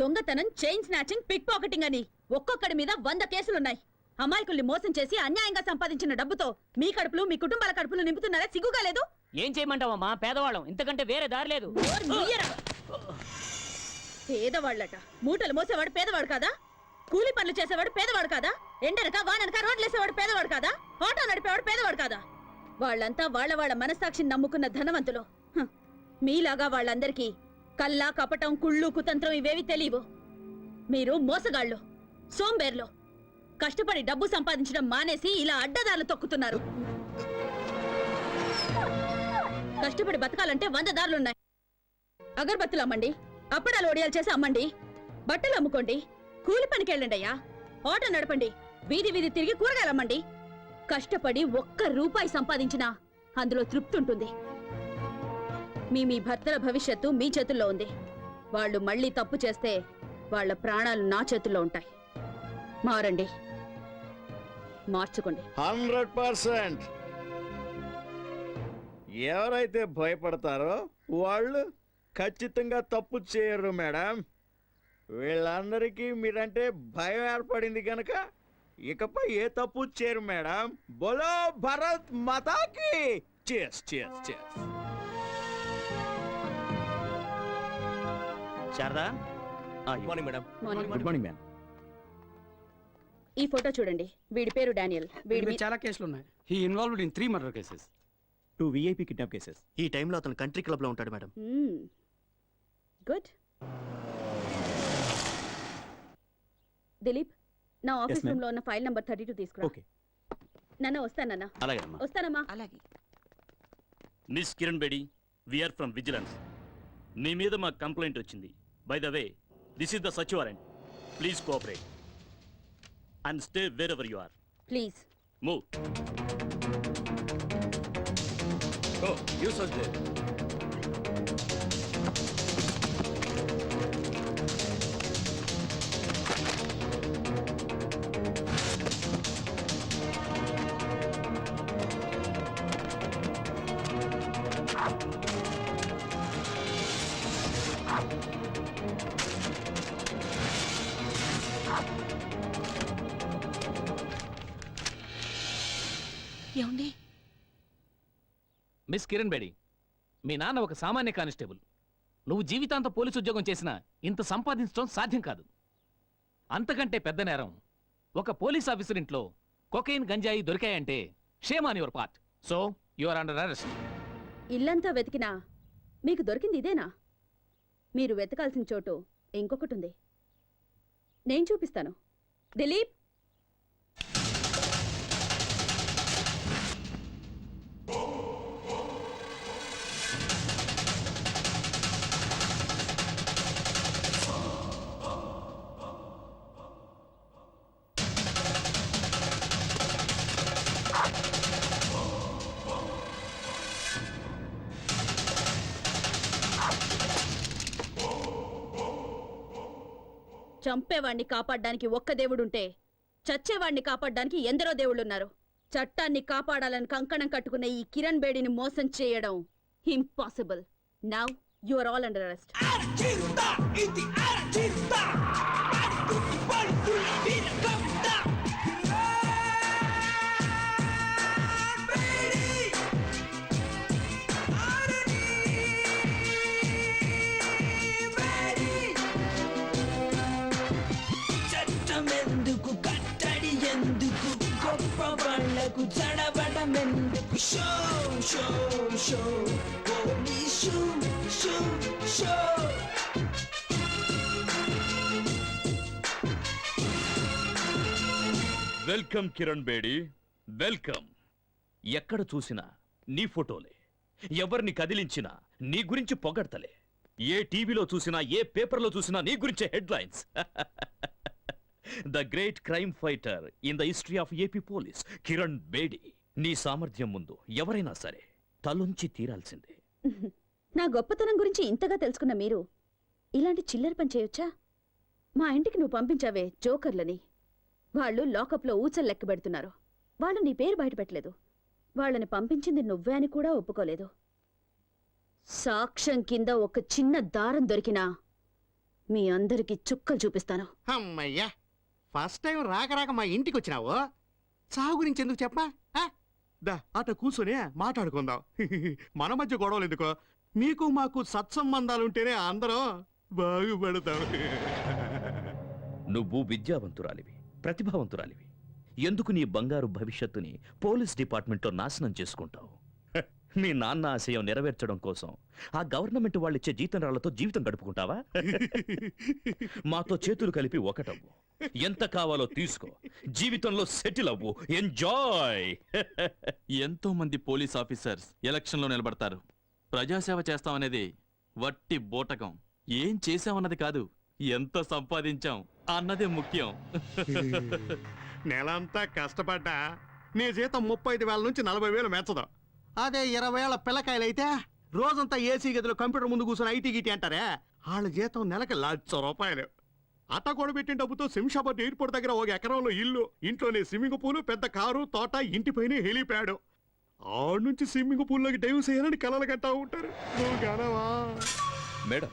దొంగతనం, చైన్ స్నాచింగ్, పిక్ పాకెటింగ్ అని ఒక్కొక్కడి మీద 100 కేసులున్నాయి. అమాయకుల్ని మోసం చేసి అన్యాయంగా సంపాదించిన డబ్బుతో మీ కడుపులు, మీ కుటుంబాల కడుపులు నింపుతున్నారా? సిగ్గుగా లేదు? ఏం చేయమంటావమ్మా, పేదవాళ్ళం, ఇంతకంటే వేరే దారి లేదు. పేదవాళ్ళట. మూటలు మోసేవాడు పేదవాడు కాదా? కూలి పనులు చేసేవాడు పేదవాడు కాదా? ఎండనక వాననక రోడ్లేసేవాడు పేదవాడు కాదా? ఆటో నడిపేవాడు పేదవాడు కాదా? వాళ్ళంతా వాళ్ళ మనస్సాక్షిని నమ్ముకున్న ధనవంతులు. మీలాగా వాళ్ళందరికీ కల్లా, కపటం, కుళ్ళు, కుతంత్రం ఇవేవి తెలియవు. మీరు మోసగాళ్ళు, సోంబేర్లు. కష్టపడి డబ్బు సంపాదించడం మానేసి ఇలా అడ్డదారులు తొక్కుతున్నారు. కష్టపడి బతకాలంటే 100 దారులున్నాయి. అగరబత్తులు అమ్మండి, అప్పడాలు ఒడియాలు చేసి అమ్మండి, బట్టలు అమ్ముకోండి, కూలి పనికి వెళ్ళండి అయ్యా, ఆటో నడపండి, వీధి వీధి తిరిగి కూరగాయలు అమ్మండి. కష్టపడి 1 రూపాయి సంపాదించినా అందులో తృప్తి ఉంటుంది. మీ భర్తల భవిష్యత్తు మీ చేతుల్లో ఉంది. వాళ్ళు మళ్ళీ తప్పు చేస్తే వాళ్ళ ప్రాణాలు నా చేతుల్లో ఉంటాయి. మారండి, మార్చుకోండి. 100%. ఎవరైతే భయపడతారో వాళ్ళు ఖచ్చితంగా తప్పు చేయరు మేడం. వీళ్ళందరికీ మీరంటే భయం ఏర్పడింది కనుక ఇకపై ఏ తప్పు చేయరు మేడం. బోలో భరత్ మాతాకి. చేస్ చేస్ చేస్. Sharada, good morning madam. Good morning ma'am. ఈ ఫోటో చూడండి. వీడి పేరు డానియల్. వీడి చాలా కేసులు ఉన్నాయి. He involved in 3 murder cases, 2 VIP kidnap cases. ఈ టైంలో అతను కంట్రీ క్లబ్ లో ఉంటాడు మేడం. గుడ్. దిలీప్, నా ఆఫీస్ రూమ్ లో ఉన్న ఫైల్ నంబర్ 32 తీసుకురా. ఓకే. నాన్న వస్తానన్నా. అలాగే అమ్మా. వస్తానమ్మా. అలాగే. Miss Kiran Bedi we are from vigilance. మీ మీద మా కంప్లైంట్ వచ్చింది. By the way, this is the సచ్ warrant. Please cooperate and stay wherever you are. Please. Move. Oh you search there. ఏమండి? మిస్ కిరణ్ బేడి, మీ నాన్న ఒక సామాన్య కానిస్టేబుల్. నువ్వు జీవితాంత పోలీసు ఉద్యోగం చేసినా ఇంత సంపాదించడం సాధ్యం కాదు. అంతకంటే పెద్ద నేరం ఒక పోలీస్ ఆఫీసర్ ఇంట్లో కొకైన్ గంజాయి దొరికాయంటే shame on your part. So you are under arrest. ఇల్లంతా వెతికినా మీకు దొరికింది ఇదేనా? మీరు వెతకాల్సిన చోటు ఇంకొకటి ఉంది. నేను చూపిస్తాను. దిలీప్, చంపేవాణ్ణి కాపాడడానికి ఒక్క దేవుడుంటే చచ్చేవాణ్ణి కాపాడడానికి ఎందరో దేవుళ్ళున్నారు. చట్టాన్ని కాపాడాలని కంకణం కట్టుకున్న ఈ కిరణ్ బేడిని మోసం చేయడం impossible. Now you are all under arrest. ఎందుకు కట్టడి ఎందుకు గొప్ప వాళ్ళకు చడబడం ఎందుకు show show show police show show. Welcome Kiran Bedi, welcome. ఎక్కడ చూసినా నీ ఫోటోలే, ఎవరిని కదిలించినా నీ గురించి పొగడ్తలే. ఏ టీవీలో చూసినా ఏ పేపర్లో చూసినా నీ గురించే headlines. The great crime fighter in the history of AP police Kiran Bedi. నీ సామర్థ్యం ముందు ఎవరైనా సరే తలొంచి తీరాల్సిందే. నా గొప్పతనం గురించి ఇంతగా తెలుసుకున్న మీరు ఇలాంటి చిల్లర పని చేయొచ్చా? మా ఇంటికి నువ్వు పంపించావే జోకర్లని, వాళ్ళు లాకప్లో ఊచలు లెక్క పెడుతున్నారు. వాళ్ళు నీ పేరు బయటపెట్టలేదు. వాళ్ళని పంపించింది నువ్వే అని కూడా ఒప్పుకోలేదు. సాక్ష్యం కింద ఒక చిన్న దారం దొరికినా మీ అందరికి చుక్కలు చూపిస్తాను. అమ్మయ్యా, ఫస్ట్ టైం రాక రాక మా ఇంటికి వచ్చినావు. చావు గురించి ఎందుకు చెప్పా? దా అట కూర్చొని మాట్లాడుకుందాం. మన మధ్య గొడవలు ఎందుకో? మీకు మాకు సత్సంబంధాలుంటేనే అందరం బాగుపడతాం. నువ్వు విద్యావంతురాలివి, ప్రతిభావంతురాలివి. ఎందుకు నీ బంగారు భవిష్యత్తుని పోలీస్ డిపార్ట్మెంట్లో నాశనం చేసుకుంటావు? మీ నాన్న ఆశయం నెరవేర్చడం కోసం ఆ గవర్నమెంట్ వాళ్ళిచ్చే జీతం రాళ్లతో జీవితం గడుపుకుంటావా? మాతో చేతులు కలిపి ఒకటవ్వు, ఎంత కావాలో తీసుకో, జీవితంలో సెటిల్ అవ్వు, ఎంజాయ్. ఎంతో మంది పోలీస్ ఆఫీసర్స్ ఎలక్షన్లో నిలబడతారు. ప్రజాసేవ చేస్తామనేది వట్టి బోటకం. ఏం చేశామన్నది కాదు, ఎంత సంపాదించాం అన్నదే ముఖ్యం. నెలంతా కష్టపడ్డా నీ జీతం 35,000 నుంచి 40,000 మెచ్చదు. అదే 20,000 పిల్లకాయలైతే రోజంతా ఏసీ గదిలో కంప్యూటర్ ముందు కూర్చొని ఐటీ గిటీ అంటారే, వాళ్ళ జీతం నెలకి ₹1,00,000. అట్ట కూడా పెట్టిన డబ్బుతో శంషాబాద్ ఎయిర్పోర్ట్ దగ్గర 1 ఎకరంలో ఇల్లు, ఇంట్లోనే స్విమ్మింగ్ పూల్, పెద్ద కారు, తోట, ఇంటిపైనే హెలిప్యాడ్. ఆడు నుంచి స్విమ్మింగ్ పూల్లోకి డైవ్ చేయాలని కలలు కట్టా ఉంటారు. నువ్వు గనవా? మేడం,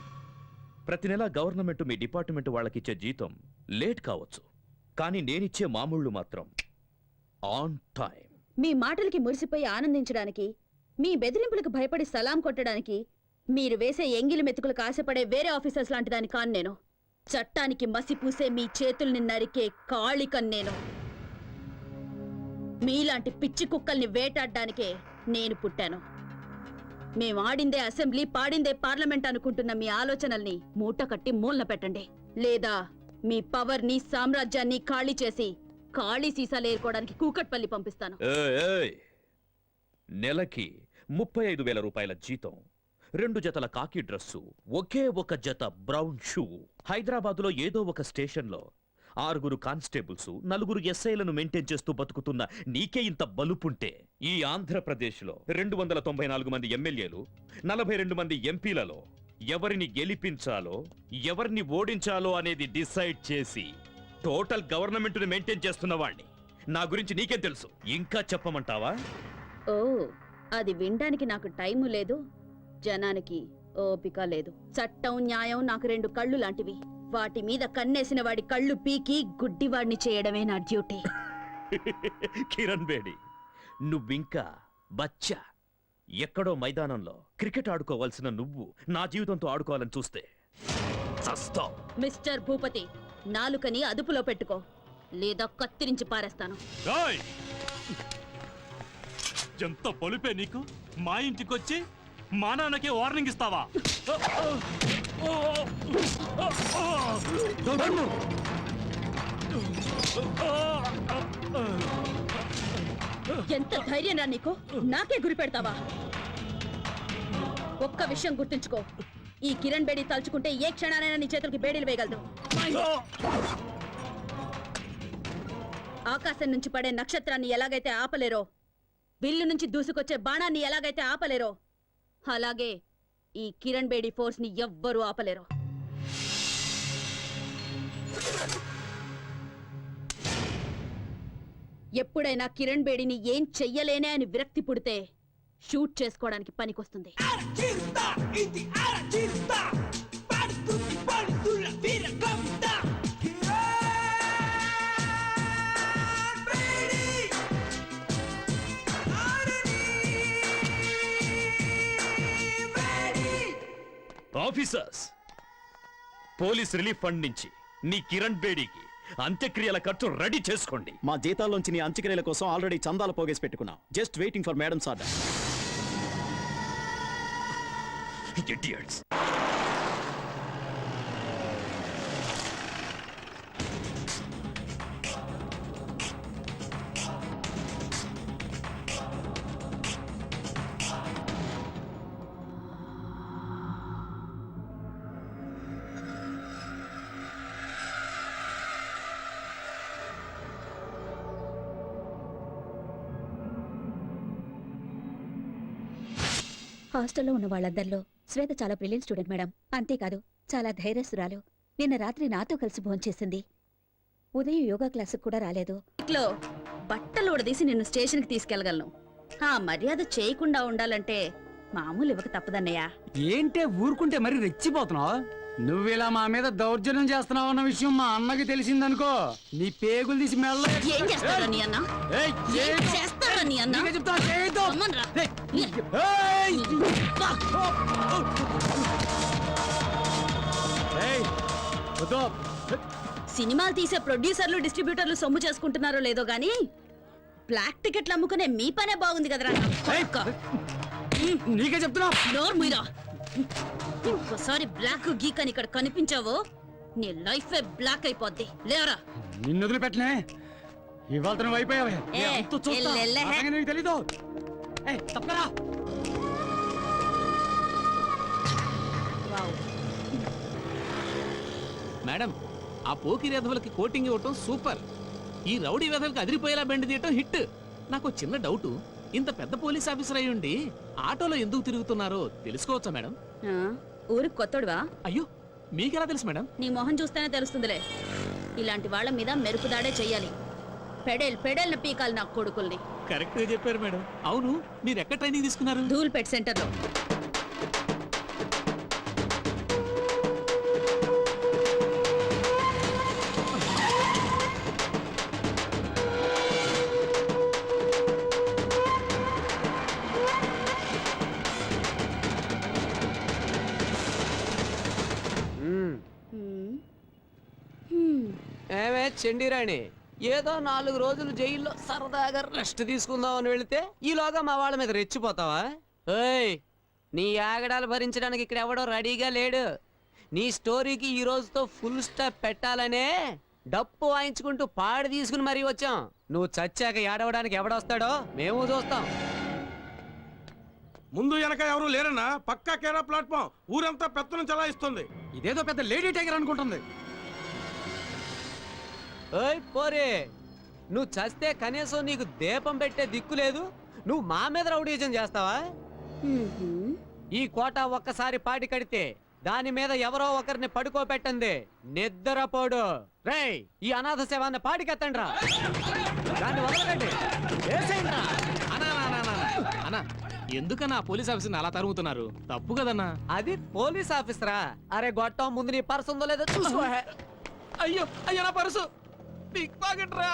ప్రతి నెల గవర్నమెంట్ మీ డిపార్ట్మెంట్ వాళ్ళకిచ్చే జీతం లేట్ కావచ్చు, కానీ నేనిచ్చే మామూళ్ళు మాత్రం ఆన్ టైం. మీ మాటలకి మురిసిపోయి ఆనందించడానికి, మీ బెదిరింపులకు భయపడి సలాం కొట్టడానికి మీరు వేసే ఎంగిలి మెతుకులకు ఆశపడే వేరే ఆఫీసర్స్ లాంటి దాని కాను నేను. చట్టానికి మసి పూసే మీ చేతుల్ని నరికే కాళికన్ నేను. మీలాంటి పిచ్చి కుక్కల్ని వేటాడడానికే నేను పుట్టాను. మేం ఆడిందే అసెంబ్లీ పాడిందే పార్లమెంట్ అనుకుంటున్న మీ ఆలోచనల్ని మూట కట్టి మూలన పెట్టండి, లేదా మీ పవర్ ని సామ్రాజ్యాన్ని ఖాళీ చేసి ఖాళీ సీసాలు ఏరుకోవడానికి కూకట్పల్లి పంపిస్తాను. నెలకి 35,000 రూపాయల జీతం, 2 జతల కాకి డ్రెస్సు, ఒకే ఒక జత బ్రౌన్ షూ. హైదరాబాదులో ఏదో ఒక స్టేషన్లో 6 కానిస్టేబుల్స్, 4 ఎస్ఐలను మెయింటైన్ చేస్తూ బతుకుతున్న నీకే ఇంత బలుపుంటే, ఈ ఆంధ్రప్రదేశ్లో 294 మంది ఎమ్మెల్యేలు, 42 మంది ఎంపీలలో ఎవరిని గెలిపించాలో ఎవరిని ఓడించాలో అనేది డిసైడ్ చేసి టోటల్ గవర్నమెంట్ ని మెయింటైన్ చేస్తున్న వాణ్ణి. నా గురించి నీకేం తెలుసు? ఇంకా చెప్పమంటావా? ఓ, అది వినడానికి నాకు టైము లేదు, జనానికి ఓపిక లేదు. చట్టం న్యాయం నాకు 2 కళ్ళు లాంటివి. వాటి మీద కన్నేసిన వాడి కళ్ళు పీకి గుడ్డివాడిని చేయడమే నా డ్యూటీ. కిరణ్ బేడి, నువ్వింకా బచ్చా. ఎక్కడో మైదానంలో క్రికెట్ ఆడుకోవాల్సిన నువ్వు నా జీవితంతో ఆడుకోవాలని చూస్తే చస్తావ్. మిస్టర్ భూపతి, నాలుకని అదుపులో పెట్టుకో, లేదా కత్తిరించి పారేస్తాను. ఎంత పొలిపే నీకు? మా ఇంటికొచ్చి మా నాన్నకే వార్నింగ్ ఇస్తావా? ఎంత ధైర్యం రా నీకు? నాకే గురి పెడతావా? ఒక్క విషయం గుర్తుంచుకో, ఈ కిరణ్ బేడి తలుచుకుంటే ఏ క్షణానైనా నీ చేతులకి బేడీలు వేయగలదు. ఆకాశం నుంచి పడే నక్షత్రాన్ని ఎలాగైతే ఆపలేరో, విల్లు నుంచి దూసుకొచ్చే బాణాన్ని ఎలాగైతే ఆపలేరో, అలాగే ఈ కిరణ్ బేడి ఫోర్స్ ని ఎవ్వరూ ఆపలేరు. ఎప్పుడైనా కిరణ్ బేడిని ఏం చెయ్యలేనే అని విరక్తి పుడితే షూట్ చేసుకోవడానికి పనికొస్తుంది. ఆఫీసర్స్, పోలీస్ రిలీఫ్ ఫండ్ నుంచి నీ కిరణ్ బేడీకి అంత్యక్రియల ఖర్చు రెడీ చేసుకోండి. మా జీతాల్లోంచి నీ అంత్యక్రియల కోసం ఆల్రెడీ చందాలు పోగేసి పెట్టుకున్నాం. Just waiting for madams order. Idiots. హాస్టల్లో ఉన్న వాళ్ళందరిలో శ్వేత చాలా బ్రిలియంట్ స్టూడెంట్ మేడం. అంతేకాదు చాలా ధైర్యస్తురాలు. నిన్న రాత్రి నాతో కలిసి భోంచేసింది. ఉదయం యోగా క్లాసుకు కూడా రాలేదు. ఇట్లో బట్టలు ఉడదీసి నిన్ను స్టేషన్కి తీసుకెళ్లగలను. ఆ మర్యాద చేయకుండా ఉండాలంటే మామూలు ఇవ్వక తప్పదన్నయ్యా. ఏంటే ఊరుకుంటే మరి రెచ్చిపోతున్నావు? నువ్విలా మా మీద దౌర్జన్యం చేస్తున్నావు అన్న విషయం మా అన్నకి తెలిసిందనుకో, నీ పేగులు తీసి మెల్ల. ఏం చేస్తారా నీ అన్న? ఏం చేస్తారా నీ అన్న? రమ్మన్రా. సినిమాలు తీసే ప్రొడ్యూసర్లు డిస్ట్రిబ్యూటర్లు సొమ్ము చేసుకుంటున్నారో లేదో గానీ బ్లాక్ టికెట్లు అమ్ముకునే మీ పనే బాగుంది కదరా. నీకే చెప్తున్నా, నోరు మీరా. ఇంకోసారి బ్లాక్ గీక్ అని ఇక్కడ కనిపించావో నీ లైఫ్ బ్లాక్ అయిపోద్ది. లేవరా. నిన్ను వదిలిపెట్టనే. ఇవాళ నువ్వు అయిపోయావే. నీకు తెలీదు. తప్పరా. మేడం, ఆ పోకిరి వెధవులకి కోటింగ్ ఇవ్వటం సూపర్. ఈ రౌడీ వెధవులకి అదిరిపోయేలా బెండ్ తీయటం హిట్. నాకు చిన్న డౌట్, ఇంత పెద్ద పోలీస్ ఆఫీసర్ అయి ఉండి ఆటోలో ఎందుకు తిరుగుతున్నారో తెలుసుకోవచ్చా మేడం? ఊరికి కొత్తడువా? అయ్యో, మీకెలా తెలుసు మేడం? నీ మొహం చూస్తేనే తెలుస్తుందిలే. ఇలాంటి వాళ్ళ మీద మెరుపుదాడే చెయ్యాలి. పెడేళ్ళ పీకాలి నా కొడుకుల్ని. కరెక్ట్ గా చెప్పారు మేడం. అవును, మీరు ఎక్కడ ట్రైనింగ్ తీసుకున్నారు? ధూల్పేట్ సెంటర్లో. ఏమే చండీరాణి, ఏదో 4 రోజులు జైల్లో సరదాగా రెస్ట్ తీసుకుందామని వెళితే ఈలోగా మా వాళ్ళ మీద రెచ్చిపోతావా? ఏయ్, నీ ఆగడాలు భరించడానికి ఇక్కడ ఎవడో రెడీగా లేడు. నీ స్టోరీకి ఈ రోజుతో ఫుల్ స్టాప్ పెట్టాలనే డప్పు వాయించుకుంటూ పాడి తీసుకుని మరీ వచ్చాం. నువ్వు చచ్చాక ఏడవడానికి ఎవడొస్తాడో మేము చూస్తాం. ముందు వెనక ఎవరు లేరన్నా, పక్కా కేరా ప్లాట్ఫామ్. ఊరంతా పెత్తనం చలాయిస్తుంది. ఇదేదో పెద్ద లేడీ టైగర్ అనుకుంటుంది. ఓయ్ పోరే, నువ్వు చస్తే కనీసం నీకు దీపం పెట్టే దిక్కు లేదు. నువ్వు మా మీద రౌడీజం చేస్తావా? ఈ కోట ఒక్కసారి పాటి కడితే దాని మీద ఎవరో ఒకరిని పడుకోబెట్టండి నిద్రపోడు. రేయ్, ఈ అనాథ శవాన్ని పాటికెత్తండి రా. దాన్ని వదలకండి, వేసేయండి రా. అన్నా ఎందుకన్నా పోలీస్ ఆఫీసర్ని అలా తరుగుతున్నారు? తప్పు కదన్నా. అది పోలీస్ ఆఫీసరా? అరే గొట్టం, ముందు నీ పర్సు ఉందో లేదో చూసుకో. అయ్యో అయ్యో, నా పర్సు పిక్ పాకెట్ రా.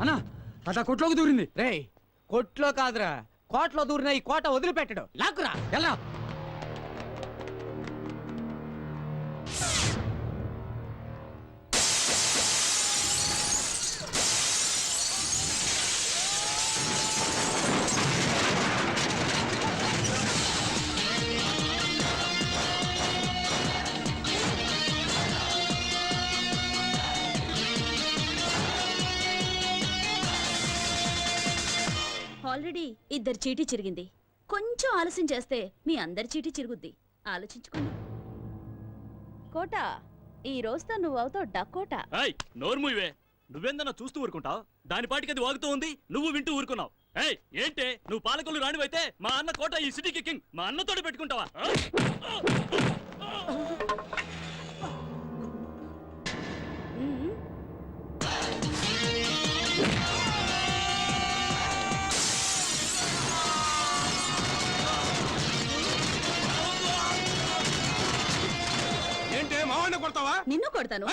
అన్నా అట్లా కొట్లోకి దూరింది. రేయ్, కొట్లో కాదురా, కోట్లో దూరిన ఈ కోట వదిలిపెట్టడు. లాక్కురా, ఎలా? ఆల్రెడీ ఇద్దరు చీటీ చిరిగింది. కొంచెం ఆలస్యం చేస్తే మీ అందరి చీటీ చిరుగుద్ది. ఆలోచించుకోండి. కోట, ఈ రోజుతో నువ్వు అవుతావు డకోటా. నోర్మువే, నువ్వేందన్నా చూస్తూ ఊరుకుంటావు? దాని పాటికి అది వాగుతూ ఉంది, నువ్వు వింటూ ఊరుకున్నావు. ఏయ్ ఏంటే, నువ్వు పాలకులు రానివైతే మా అన్న కోట ఈ సిటీకి కింగ్. మా అన్నతోటి పెట్టుకుంటావా? ఏంటే మావాడిని కొడతావా? నిన్ను కొడతాను.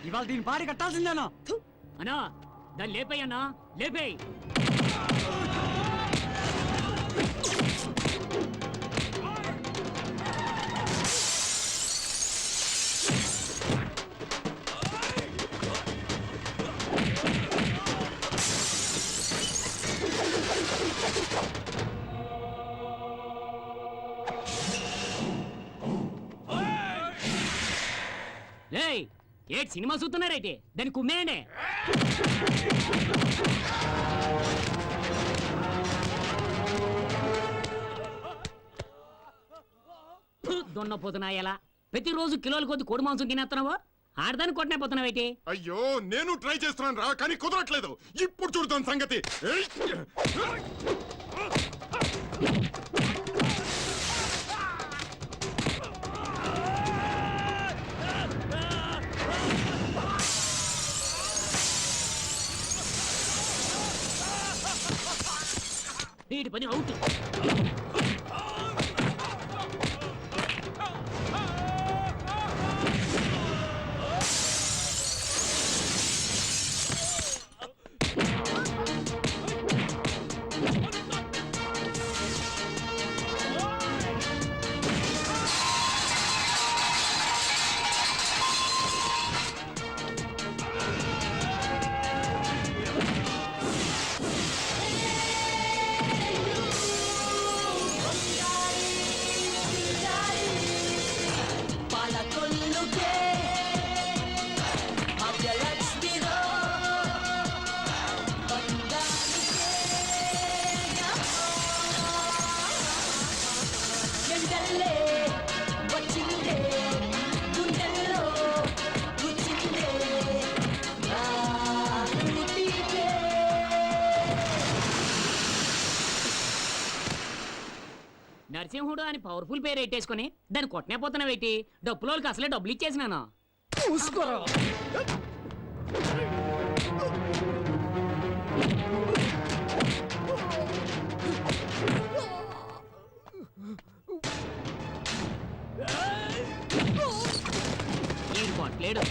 ఇవాళ దీని పాడి కట్టాల్సిందేనా? అన్నా దాన్ని లేపేయన్నా, లేపేయ్. ఏ సినిమా చూస్తున్నారైతే దాన్ని కుమ్మేయండి. దొన్నపోతున్నా ఎలా ప్రతిరోజు కిలోల కొద్ది కోడి మాంసం తినేస్తున్నావా? ఆడదాన్ని కొట్టనే పోతున్నావైతే. అయ్యో, నేను ట్రై చేస్తున్నాను రా, కానీ కుదరట్లేదు. ఇప్పుడు చూడతాను సంగతి. వీడి పని అవుట్. నరసింహుడు అని పవర్ఫుల్ పేరు పెట్టేసుకుని దాన్ని కొట్టనే పోతున్నావేటి? డబ్బులోకి అసలే డబ్బులు ఇచ్చేసినాను. ఈ కొట్టలేడు.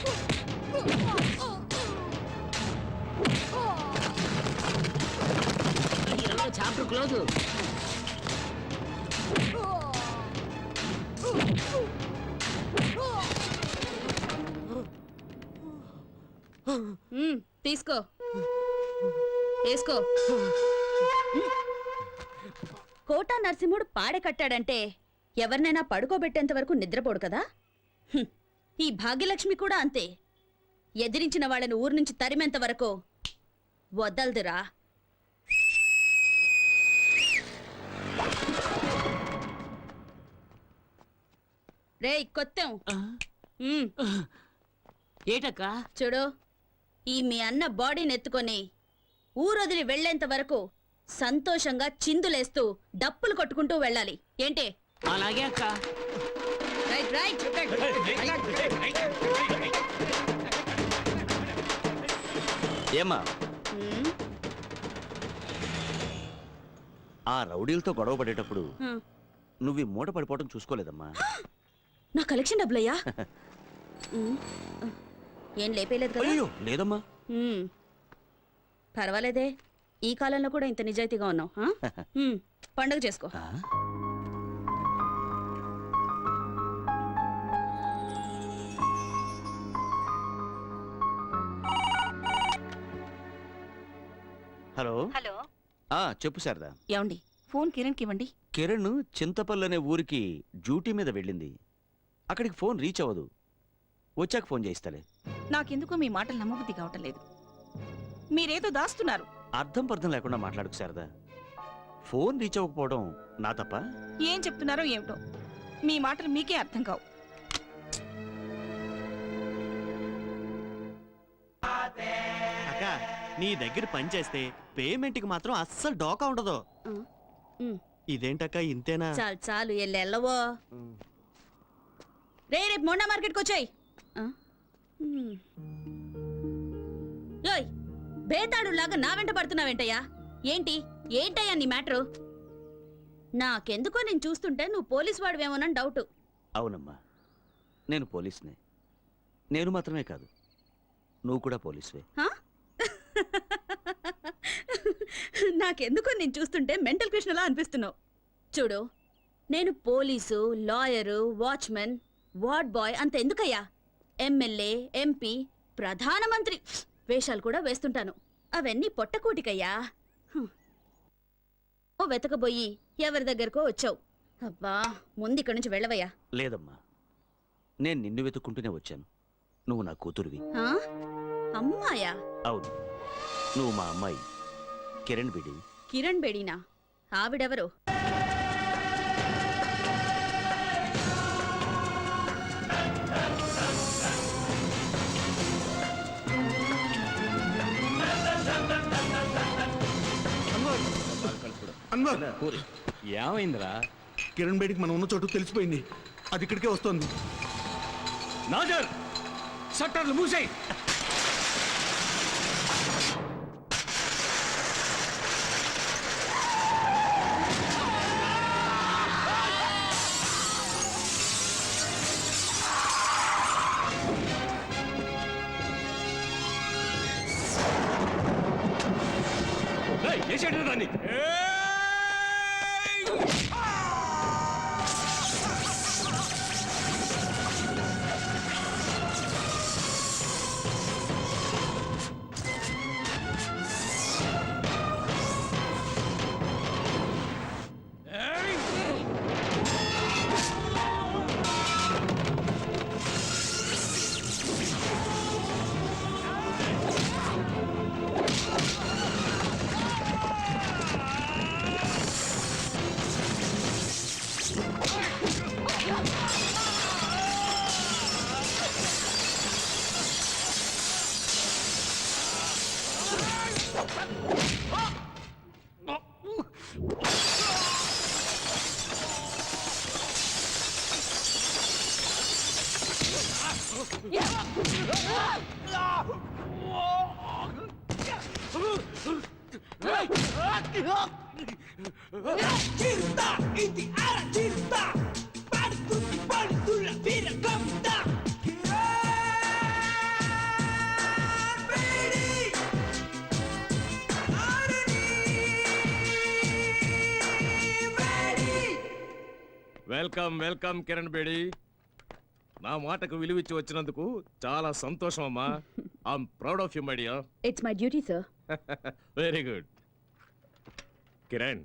Chapter door close. తీసుకో వేసుకో. కోటా నరసింహుడు పాడె కట్టాడంటే ఎవరినైనా పడుకోబెట్టేంత వరకు నిద్రపోడు కదా. ఈ భాగ్యలక్ష్మి కూడా అంతే. ఎదిరించిన వాళ్ళని ఊరు నుంచి తరిమేంత వరకు వదలదురా. రేయ్ కొత్తం, ఏటక్క చూడు, ఈ మీ అన్న బాడీని ఎత్తుకొని ఊరొదిలి వెళ్లేంత వరకు సంతోషంగా చిందులేస్తూ డప్పులు కొట్టుకుంటూ వెళ్ళాలి. ఏంటి? అలాగే అక్క. Right right. ఏమ్మా ఆ రౌడీలతో గొడవ పడేటప్పుడు నువ్వు ఈ మూట పడిపోవడం చూసుకోలేదమ్మా. నా కలెక్షన్ డబ్బులయ్యా. ఏం లేపేలేదు కదా? అయ్యో లేదమ్మా. పర్వాలేదే, ఈ కాలంలో కూడా ఇంత నిజాయితీగా ఉన్నావు. పండుగ చేసుకో. హలో హలో, చెప్పు శారదా. ఏమండి, ఫోన్ కిరణ్కి ఇవ్వండి. కిరణ్ చింతపల్లి అనే ఊరికి డ్యూటీ మీద వెళ్ళింది. అక్కడికి ఫోన్ రీచ్ అవ్వదు. వచ్చాక ఫోన్ చేయిస్తాలే. నాకెందుకో మీ మాటలు నమ్మబుద్ధి కావటం లేదు. మీరేదో దాస్తున్నారు. అర్థం పర్థం లేకుండా మాట్లాడుకు శారదా. ఫోన్ రీచ్ అవ్వకపోవడం నా తప్ప? ఏం చెప్తున్నారో ఏమిటో, మీ మాటలు మీకే అర్థం కావు. అక్క, నీ దగ్గర పని చేస్తే పేమెంట్కి మాత్రం అస్సలు డోకా ఉండదు. ఇదేంటక్క ఇంతేనా? చాలు చాలు, ఎల్లవో. రేపు మొండా మార్కెట్కి వచ్చాయి. బేతాడు లాగా నా వెంట పడుతున్నావేంటయ్యా? ఏంటయ్యా నీ మ్యాటరు? నాకెందుకో నేను చూస్తుంటే నువ్వు పోలీసు వాడివేమోనని డౌట్. అవునమ్మా, నేను పోలీసునే. నేను మాత్రమే కాదు, నువ్వు కూడా పోలీసువే. నాకెందుకో నేను చూస్తుంటే మెంటల్ కృష్ణలా అనిపిస్తున్నావు. చూడు, నేను police, lawyer, watchman, ward boy అంత ఎందుకయ్యా, ఎమ్మెల్యే, ఎంపీ, ప్రధానమంత్రి వేషాలు కూడా వేస్తుంటాను. అవన్నీ పొట్టకూటికయ్యా. ఓ వెతకబోయి ఎవరి దగ్గరకో వచ్చావు. అబ్బా, ముందు ఇక్కడి నుంచి వెళ్ళవయ్యా. లేదమ్మా, నేను నిన్ను వెతుక్కుంటూనే వచ్చాను. నువ్వు నా కూతురువి. అమ్మాయా? అవును, నువ్వు మా అమ్మాయి కిరణ్ బేడి. కిరణ్ బేడీనా? ఆవిడెవరు? అన్వర్, ఏమైందిరా? కిరణ్ బేడికి మనం ఉన్న చోటు తెలిసిపోయింది. అది ఇక్కడికే వస్తుంది. నాజర్, షట్టర్లు మూసేయ్. దాన్ని వెల్కమ్ వెల్కమ్ కిరణ్ బేడి. నా మాటకు విలువిచ్చి వచ్చినందుకు చాలా సంతోషం అమ్మా. I'm proud of you my dear. It's my duty sir. Very good. Kiran,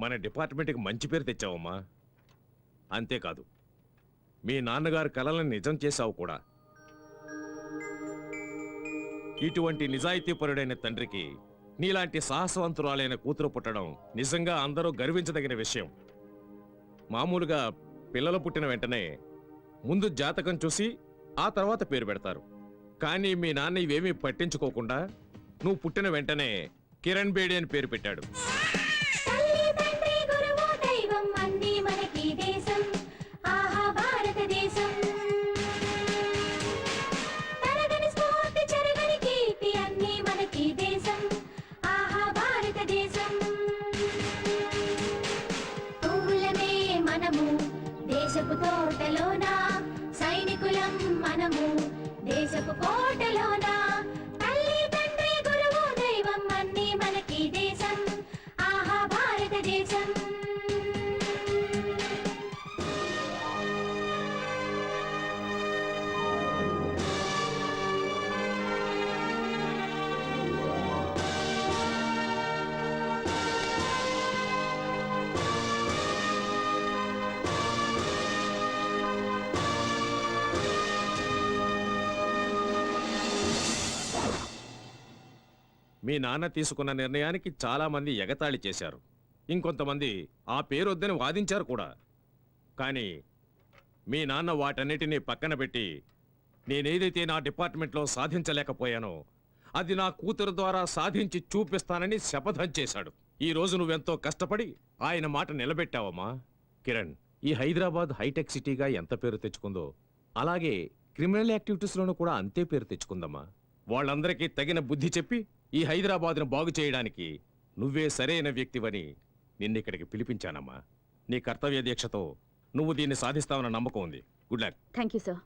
మన డిపార్ట్మెంట్కి మంచి పేరు తెచ్చావమ్మా. అంతేకాదు మీ నాన్నగారి కలలను నిజం చేశావు కూడా. ఇటువంటి నిజాయితీపరుడైన తండ్రికి నీలాంటి సాహసవంతురాలైన కూతురు పుట్టడం నిజంగా అందరూ గర్వించదగిన విషయం. మామూలుగా పిల్లలు పుట్టిన వెంటనే ముందు జాతకం చూసి ఆ తర్వాత పేరు పెడతారు. కానీ మీ నాన్న ఇవేమీ పట్టించుకోకుండా నువ్వు పుట్టిన వెంటనే కిరణ్ బేడి అని పేరు పెట్టాడు. దేశపు తోటలోనా సైనికులం మనము, దేశపు కోటలోనా తల్లి తండ్రి గురువు దైవం అన్నీ మనకి దేశం, ఆహా భారతదేశం. మీ నాన్న తీసుకున్న నిర్ణయానికి చాలా మంది ఎగతాళి చేశారు. ఇంకొంతమంది ఆ పేరొద్దని వాదించారు కూడా. కానీ మీ నాన్న వాటన్నిటినీ పక్కన పెట్టి నేనేదైతే నా డిపార్ట్మెంట్లో సాధించలేకపోయానో అది నా కూతురు ద్వారా సాధించి చూపిస్తానని శపథం చేశాడు. ఈ రోజు నువ్వెంతో కష్టపడి ఆయన మాట నిలబెట్టావమ్మా. కిరణ్, ఈ హైదరాబాద్ హైటెక్ సిటీగా ఎంత పేరు తెచ్చుకుందో అలాగే క్రిమినల్ యాక్టివిటీస్లోనూ కూడా అంతే పేరు తెచ్చుకుందమ్మా. వాళ్ళందరికీ తగిన బుద్ధి చెప్పి ఈ హైదరాబాద్ను బాగు చేయడానికి నువ్వే సరైన వ్యక్తివని నిన్నిక్కడికి పిలిపించానమ్మా. నీ కర్తవ్య దీక్షతో నువ్వు దీన్ని సాధిస్తావన్న నమ్మకం ఉంది. Good luck. Thank you sir.